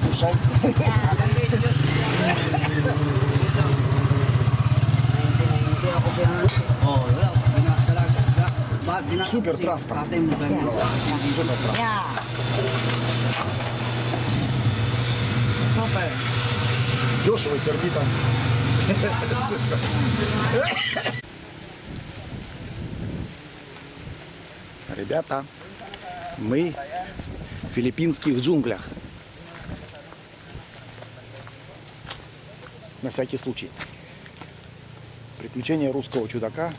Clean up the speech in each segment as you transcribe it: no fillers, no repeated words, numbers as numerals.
Кушай. Супер транспорт. Супер транспорт. Yeah. Super. Дешево, сердито. Супер. Ребята, мы в филиппинских джунглях. На всякий случай. Приключения русского чудака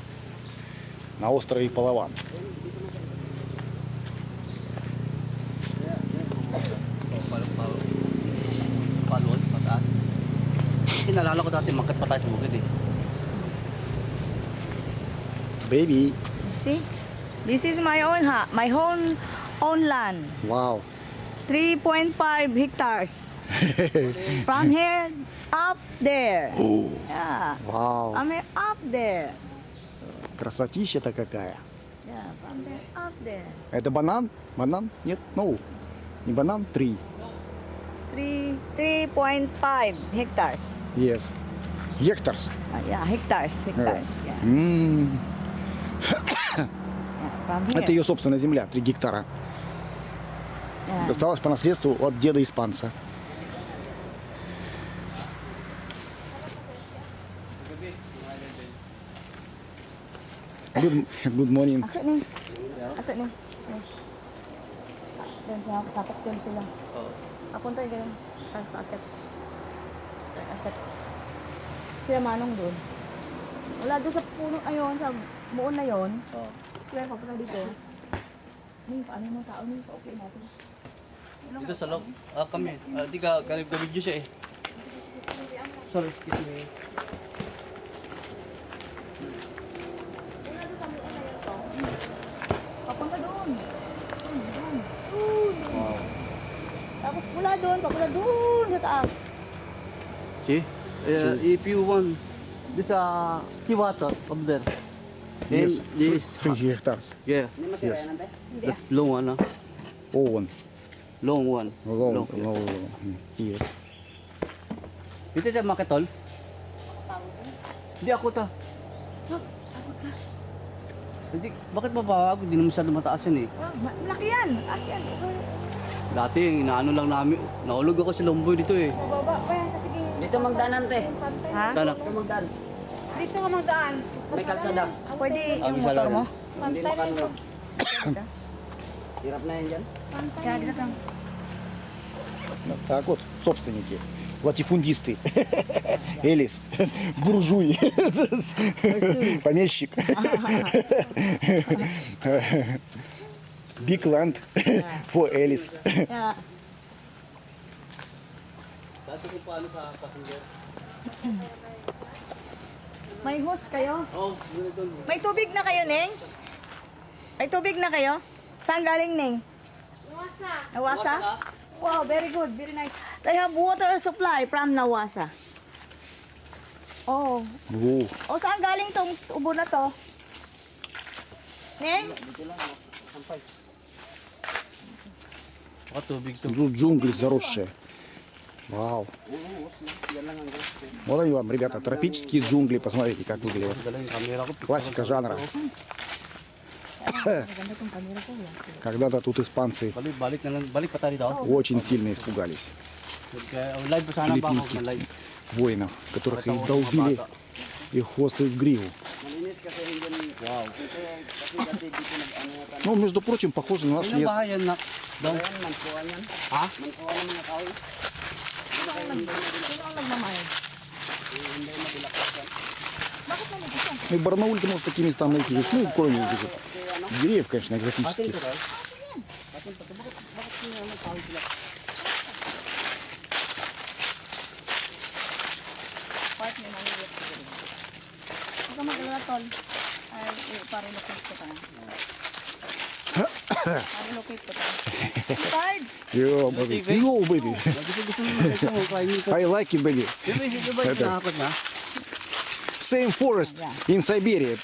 на острове Палаван. Palon, pataas. Kasi nalala ko dati, makat pa tayo sa bukid eh. Baby. You see? This is my own land. Вау. 3.5 hectares. From here up there. Yeah. Вау. From here up there. Красотища-то какая. Yeah, from there up there. Это банан? Банан? Нет? No. Не банан? 3. 3.5 hectares. Yes. Гектарс. Yeah, hectares. Yeah. Yeah, from here. Это ее собственная земля, 3 гектара. Yeah. Досталась по наследству от деда испанца. Good morning. Akit ni. Akit ni. Dan siya, sakit din sila. Oo. Apunta yung akit. Akit. Sila manong doon. Wala doon sa puno ayon, sa buon na yon. Oo. Square papunta dito. Ni, paano mo tao ni? Okay natin. Dito sa loob. Kami. Di ka, galib-galib siya eh. Sorry, excuse me. Papunta doon. Doon. Wow. Tapos mula doon, papunta doon sa taas. See? If you want this seawater up there. Yes. This 3 hectares. yeah. Yes. That's long one. Owen. Long one. Long. yeah. Yes. Dito sa Maketol? Hindi ako ta. Hindi, bakit mababa? Hindi naman masyado mataas yan eh. Malaki yan. Mataas yan. Dati, inaano lang namin. Naulog ako sa Lomboy dito eh. Bababa pa yan. Dito magdaanan te. Ha? Sana. Dito magdaan. Dito ka magdaan. May kalsada. Pwede yung bisa motor lang. mo? Hindi makanulog. Hirap na yan dyan. Kaya dito lang. Вот так вот, собственники, латифундисты, Элис, буржуй, помещик, big land for Элис. Yeah. Dati kung paano sa passenger. May hose kayo? Oh, doon. May tubig na kayo, Neng? May tubig na kayo? Saan galing, Neng? Nawasa. Nawasa? Wow, very good. Very nice. They have water supply from Nawasa. Oh. О, O, saan galing tong tubo na to? Neng? Baka tubig to. тут джунгли заросшие. Вау. Вот они вам, ребята, тропические джунгли, посмотрите, как выглядят. Dala yung camera ko. Классика жанра. Maganda tong camera ko. Когда-то тут испанцы Balik na lang. Balik pa tayo dito. очень сильно испугались Live pa sana ba ako? филиппинских Live. воинов, которых их долбили и хвосты в гриву. Malinis kasi hindi. Wow. Dito kasi dati dito nag-ano yata. Ну, между прочим, похоже на наш Ilang лес. bahay yan na? Daw. Ayan, manpuan yan. Ha? Manpuan ng mga tao. Sino ang nagmamahal? Bakit nalagay siya? Ну, и в Барнауле ты можешь такие места найти. Ну, кроме этих вот деревьев, конечно, экзотических. Part ni maliit siguro. Huwag ka mag-alala, tol. Ay, pa-relocate ko tayo. Pa-relocate ko tayo. Tired? Yo, baby. Yo, baby. Gusto mo makita mo. Kainin ko. I like it, baby. Di ba Это- nakakot na? Same forest in Siberia.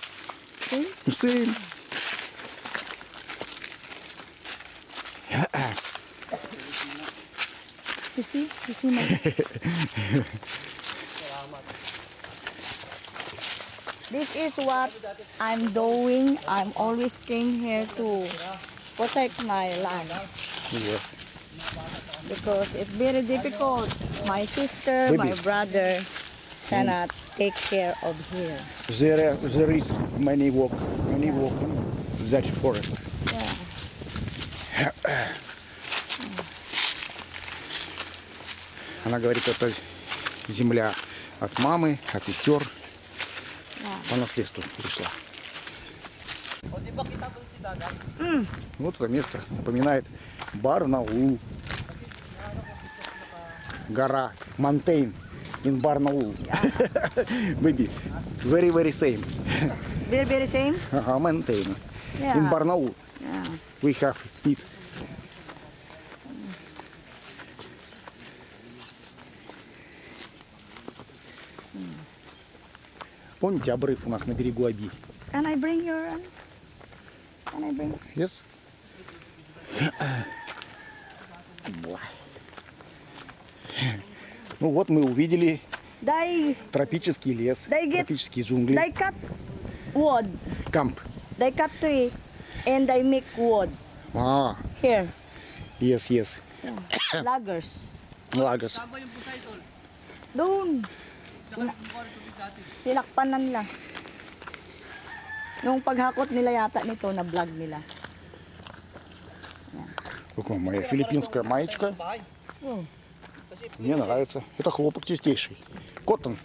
See? Same. This You see my... This is what I'm doing. I'm always came here to protect my land. Yes. Because it's very difficult. My sister, my Baby. brother cannot take care of here. There is many walk in that forest. Yeah. Она говорит, это земля от мамы, от сестер. По наследству пришла. O, di ba kita ko si Dagat? Вот это место напоминает Барнаул. Гора Mountain in Barnaul. Baby, very very same. It's very same. Mountain Yeah. in Barnaul. Yeah. We have it. Помните обрыв у нас на берегу Оби? Can I bring your... Can I bring... Yes? Ну вот мы увидели They тропический лес, They get- тропические джунгли. cut wood. Камп. They cut tree and they make wood. А, Here. yes, yes. Loggers. Лагос. Saan ba yung busay, tol? Doon. Saka yung tubig dati. Tinakpan na nila. Nung paghakot nila yata nito, na vlog nila. Какая моя филиппинская маечка. Bahay. Oh. Мне нравится. Это хлопок чистейший. Коттон.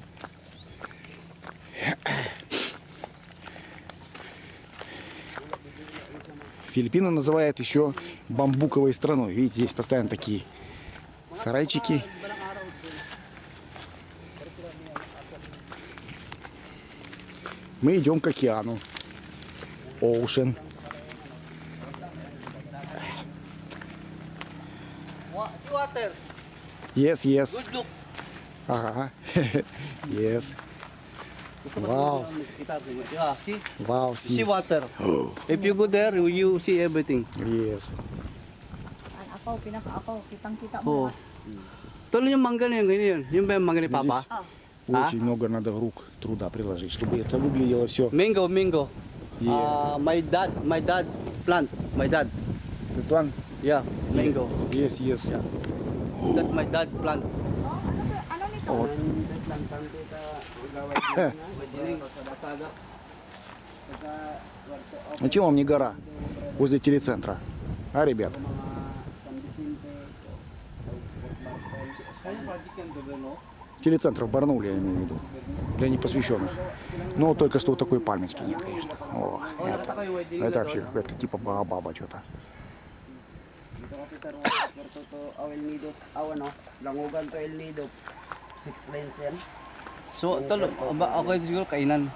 Филиппины называют еще бамбуковой страной. Видите, есть постоянно такие сарайчики. Мы идем к океану. Ocean. Si water. Yes, yes. Good look. Ага. Yes. Wow. Kita ko. Yeah, see? Wow, See see. water. If you go there, you see everything. Yes. Ang apaw, pinaka-apaw. Kitang-kita Oh. mo. Tol, yung mangga na yun, ganyan. Yung ba yung mangga ni Papa? Очень много надо рук труда приложить, чтобы это выглядело все. Mango, mango. Yeah. My dad plant. My dad. План. Yeah, mango. Yes, yes. Yeah. That's my dad plant. Ano nito? Вот. Ну чего вам не гора возле телецентра? А, ребят? Телецентр в Барнауле, я имею в виду. Для непосвященных. Но только что вот такой пальмочки нет, конечно. О, это вообще какая-то типа баба что-то. Dito kasi sir, Puerto to El Nido, ano, Langugan to El Nido, 6 lanes yan. So, tol, ako siguro kainan.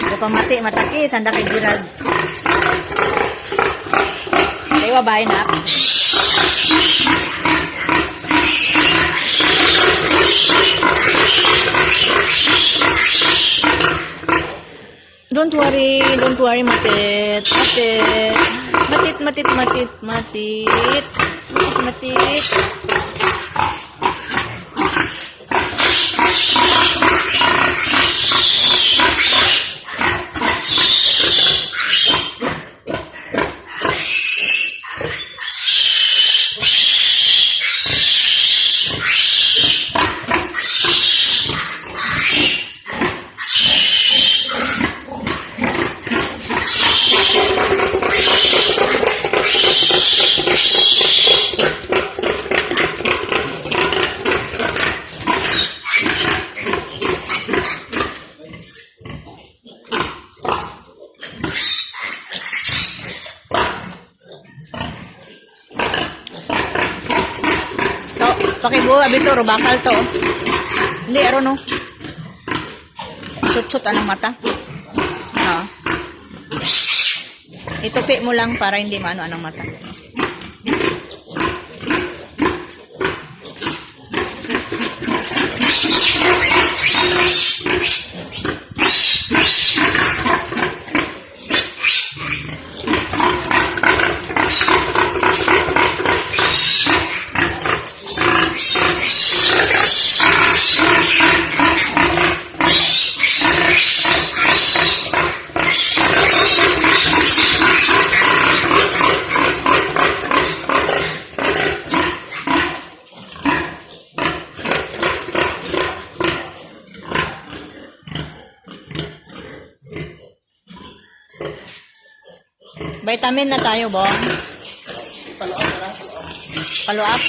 Hindi pa mati, matakis. Handa kay Gerald. Kaya bahay na. Don't worry, matit. Matit. Pakibuha, bito, bakal to. Hindi, aron no. Sut-sut anong mata. Oo. Itupi mo lang para hindi maano anong mata. Vitamin na tayo, Bong. Follow up.